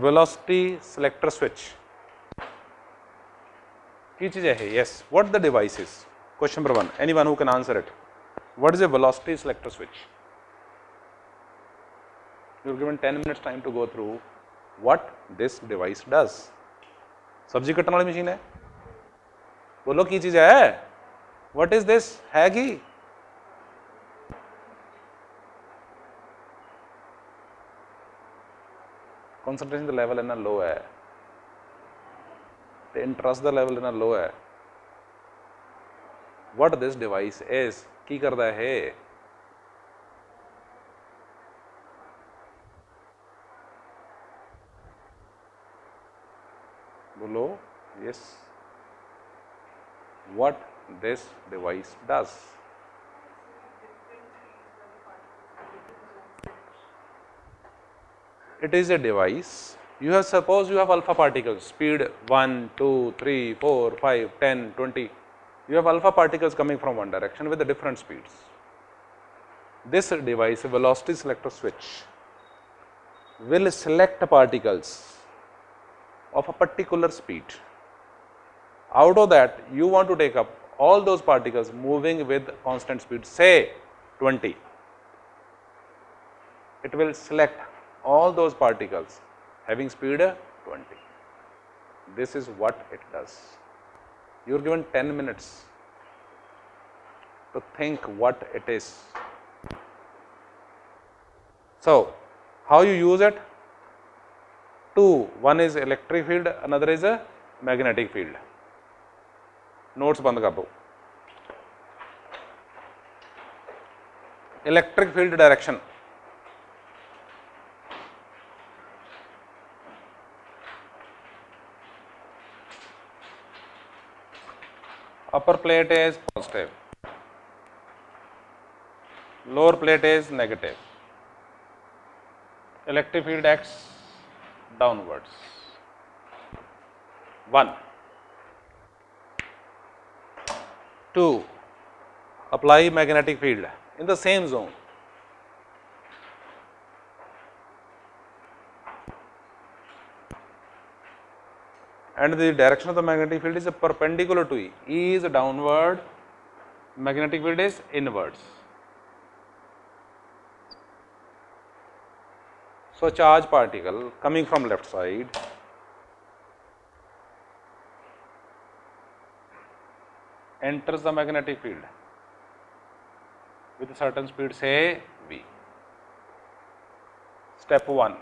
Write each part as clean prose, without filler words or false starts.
velocity selector switch की चीज़ है? Yes. What the device is? Question number 1. Anyone who can answer it? What is a velocity selector switch? You're given 10 minutes time to go through what this device does. सब्जी कटने वाली machine है? बोलो की चीज़ है? What is this? है की? Concentration level इतना low है, the interest the level इतना low है. What this device is? की करता है? बोलो. Yes. What this device does? It is a device. You have, suppose you have alpha particles, speed 1, 2, 3, 4, 5, 10, 20. You have alpha particles coming from one direction with the different speeds. This device, a velocity selector switch, will select particles of a particular speed. Out of that, you want to take up all those particles moving with constant speed, say 20. It will select all those particles having speed 20. This is what it does. You are given 10 minutes to think what it is. So, how you use it? Two. One is electric field, another is a magnetic field. Notes बंद कर दो. Electric field direction. Upper plate is positive, lower plate is negative. Electric field acts downwards. 1. 2. Apply magnetic field in the same zone. And the direction of the magnetic field is perpendicular to E. E is downward, magnetic field is inwards. So, charge particle coming from left side enters the magnetic field with a certain speed, say V. Step 1,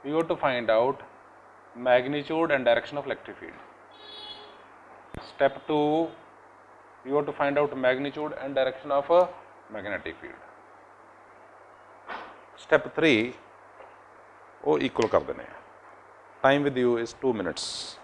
we have to find out magnitude and direction of electric field. Step 2, you have to find out magnitude and direction of a magnetic field. Step 3, वो equal कर देने. Time with you is 2 minutes.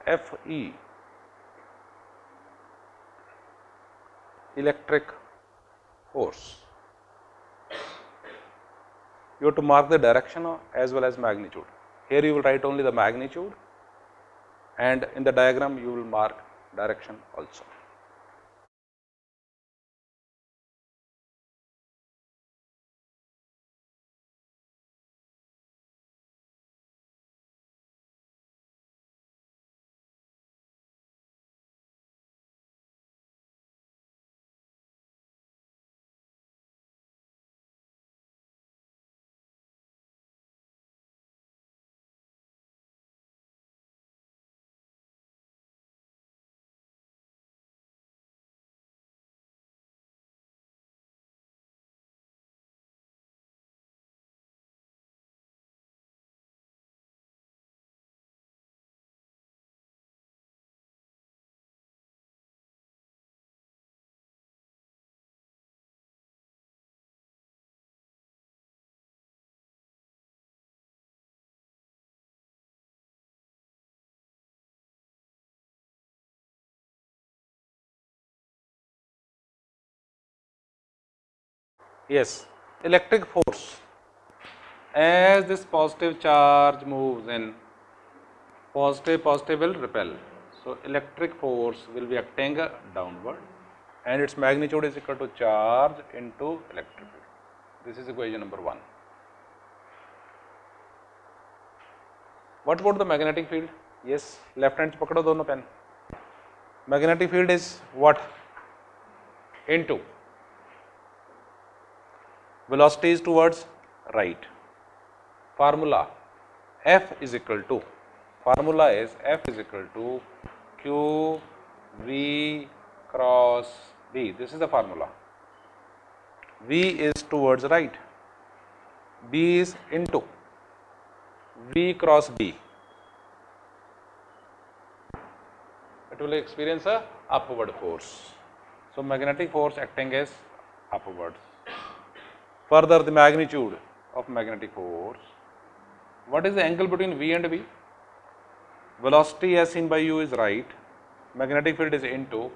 FE, electric force. You have to mark the direction as well as magnitude. Here you will write only the magnitude, and in the diagram you will mark direction also. Yes, electric force. As this positive charge moves in, positive will repel. So electric force will be acting downward, and its magnitude is equal to charge into electric field. This is equation number 1. What about the magnetic field? Yes, left hand pakdo dono pen. Magnetic field is what? Into velocity is towards right. Formula F is equal to, formula is F is equal to Q V cross B. This is the formula. V is towards right, B is into V cross B. It will experience a upward force. So magnetic force acting as upwards. Further, the magnitude of magnetic force. What is the angle between V and B? Velocity as seen by you is right, magnetic field is into,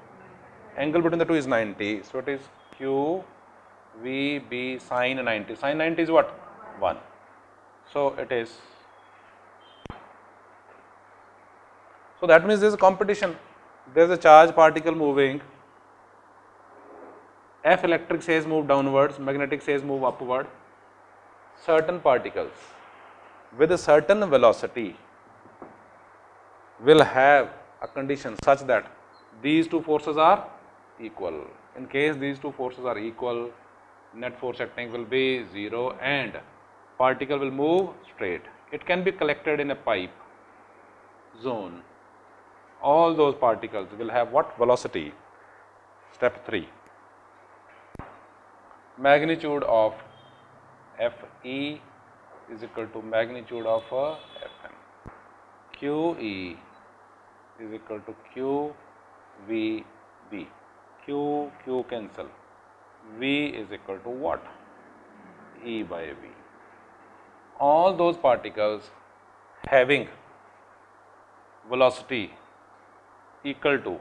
angle between the two is 90, so it is Q V B sine 90. Sine 90 is what? 1. So it is. So that means there is a competition. There is a charge particle moving. F electric says move downwards, magnetic says move upward. Certain particles with a certain velocity will have a condition such that these two forces are equal. In case these two forces are equal, net force acting will be 0 and particle will move straight. It can be collected in a pipe zone. All those particles will have what? Velocity. Step 3. Magnitude of Fe is equal to magnitude of Fm. Qe is equal to QVB. Q cancel. V is equal to what? E by V. All those particles having velocity equal to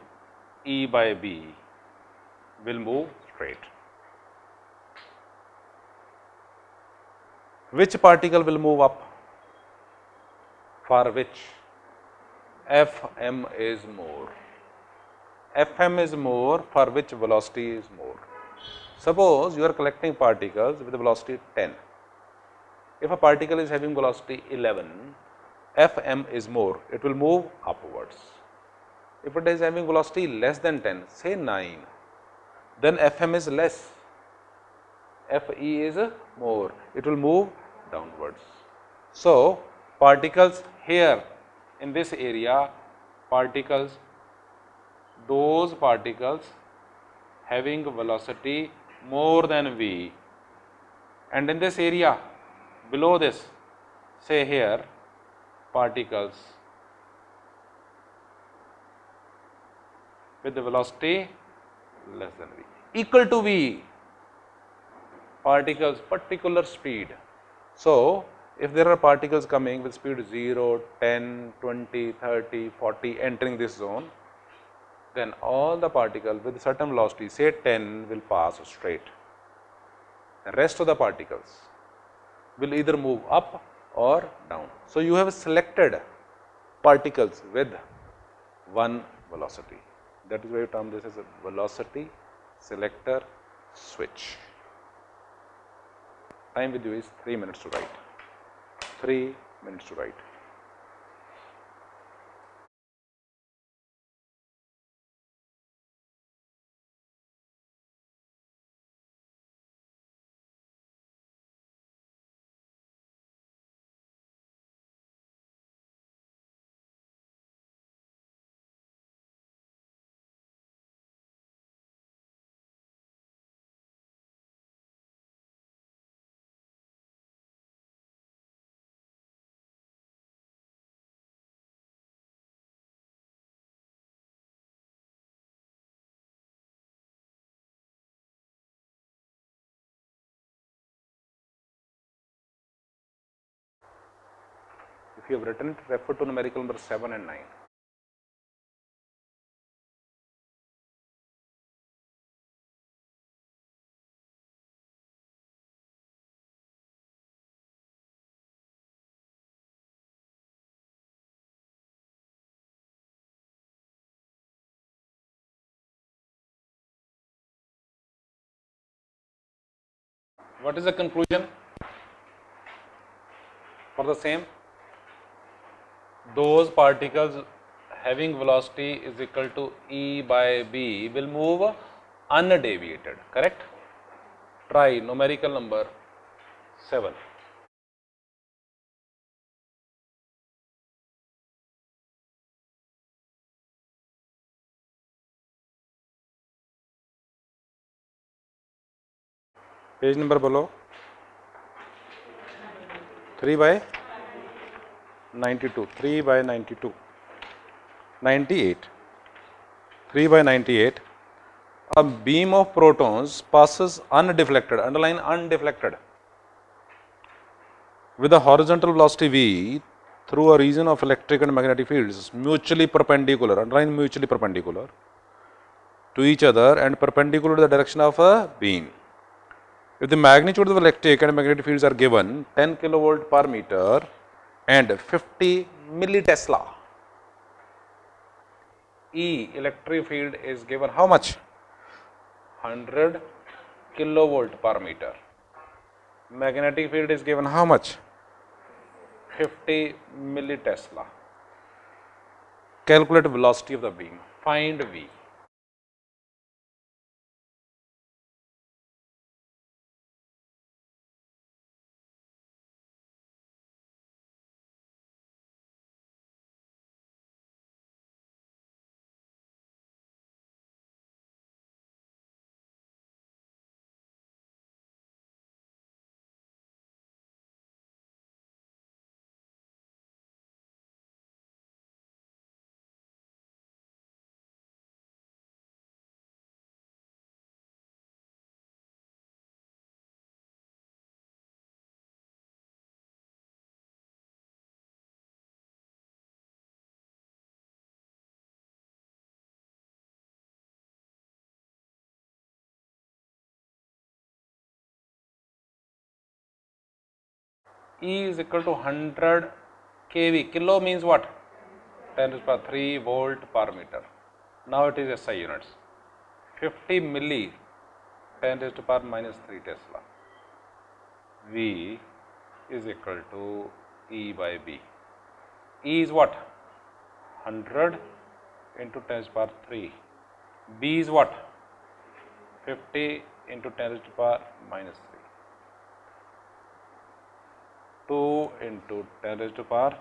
E by B will move straight. Which particle will move up? For which Fm is more. Fm is more, for which velocity is more. Suppose you are collecting particles with velocity 10. If a particle is having velocity 11, Fm is more, it will move upwards. If it is having velocity less than 10, say 9, then Fm is less, Fe is more, it will move downwards. So particles here in this area, those particles having velocity more than V, and in this area below this, say here, particles with the velocity less than V, equal to V, particles particular speed. So if there are particles coming with speed 0, 10, 20, 30, 40 entering this zone, then all the particles with certain velocity, say 10, will pass straight. The rest of the particles will either move up or down. So you have selected particles with one velocity. That is why you term this as a velocity selector switch. Time with you is 3 minutes to write. 3 minutes to write. If you have written it, refer to numerical number 7 and 9. What is the conclusion for the same? Those particles having velocity is equal to E by B will move undeviated, correct? Try numerical number 7. Page number below. 3 by 92. 3 by 92. 98. 3 by 98. A beam of protons passes undeflected, underline undeflected, with a horizontal velocity v through a region of electric and magnetic fields mutually perpendicular, underline mutually perpendicular to each other and perpendicular to the direction of a beam. If the magnitude of the electric and magnetic fields are given 10 kilovolt per meter and 50 millitesla, E electric field is given how much? 100 kilovolt per meter. Magnetic field is given how much? 50 millitesla. Calculate velocity of the beam. Find V. E is equal to 100 kV. Kilo means what? 10 to the power 3 volt per meter. Now it is SI units. 50 milli, 10 to the power minus 3 Tesla. V is equal to E by B. E is what? 100 into 10 to the power 3. B is what? 50 into 10 to the power minus 3. 2 into 10 raised to power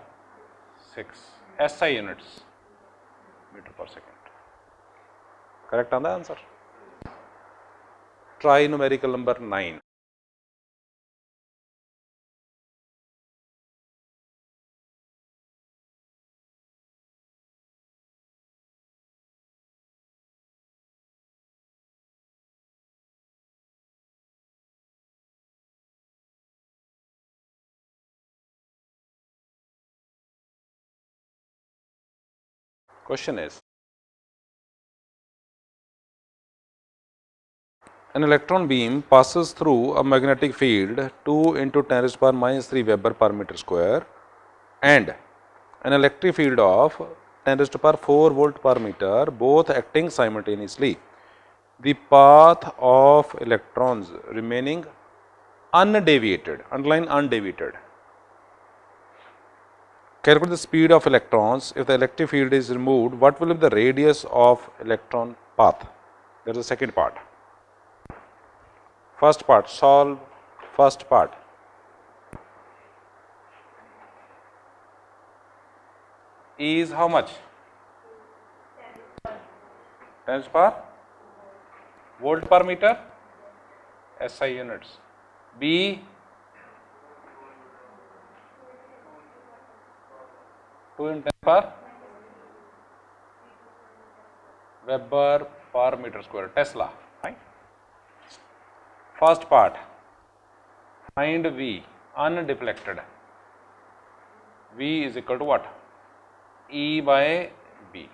6 SI units, meter per second. Correct on the answer. Try numerical number 9. Question is, an electron beam passes through a magnetic field 2 into 10 raised to power minus 3 Weber per meter square and an electric field of 10 raised to power 4 volt per meter, both acting simultaneously. The path of electrons remaining undeviated, underline undeviated. Calculate the speed of electrons. If the electric field is removed, what will be the radius of electron path? That is the second part. First part, solve first part. E is how much? 10 to the power volt per meter, SI units. B 2 into 10 to the power Weber per meter square, Tesla, right? First part, find V, undeflected. V is equal to what? E by B.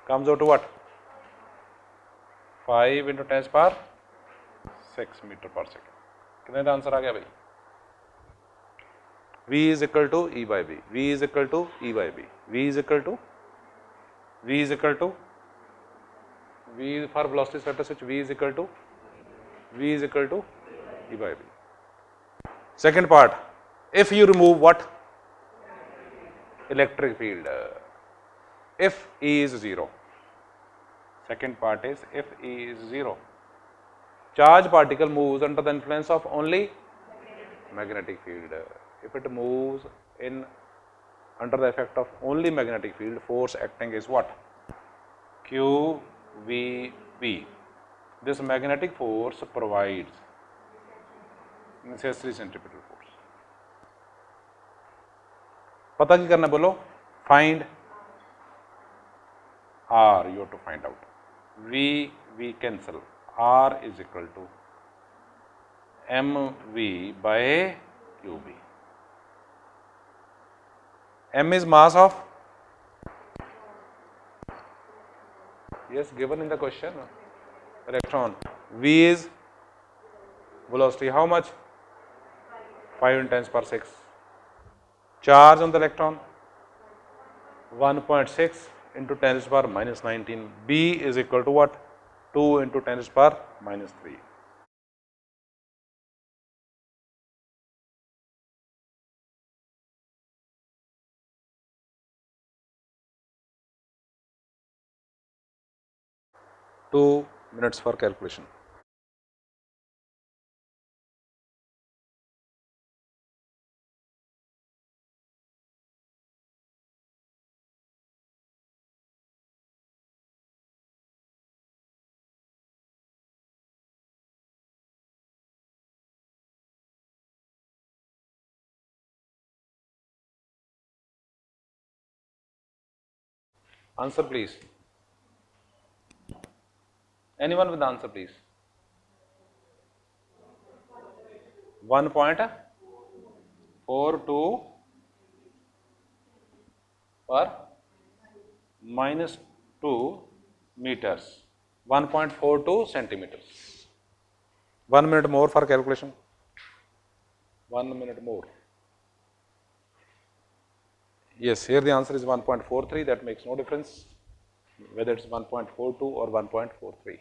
Comes out to what? 5 into 10 to the power 6 meter per second. कितने का answer आ गया भाई? V is equal to E by B. V is equal to E by B. V is equal to V for velocity is vector switch, V is equal to E by V. Second part, if you remove what? Electric field. If E is 0. Second part is if E is 0. Charge particle moves under the influence of only magnetic field. If it moves under the effect of only magnetic field, force acting is what? QVB. This magnetic force provides necessary centripetal force. पता की करना बोलो? Find R. You have to find out. V cancel. R is equal to mv by qb. M is mass of, yes, given in the question, electron. V is velocity, how much? 5 in 10 power 6. Charge on the electron, 1.6 into 10 power minus 19. B is equal to what? 2 into 10 power minus 3. Two minutes for calculation. Answer please. Anyone with the answer please? 1.42 per minus 2 meters. 1.42 centimeters. 1 minute more for calculation. 1 minute more. Yes, here the answer is 1.43. That makes no difference whether it's 1.42 or 1.43.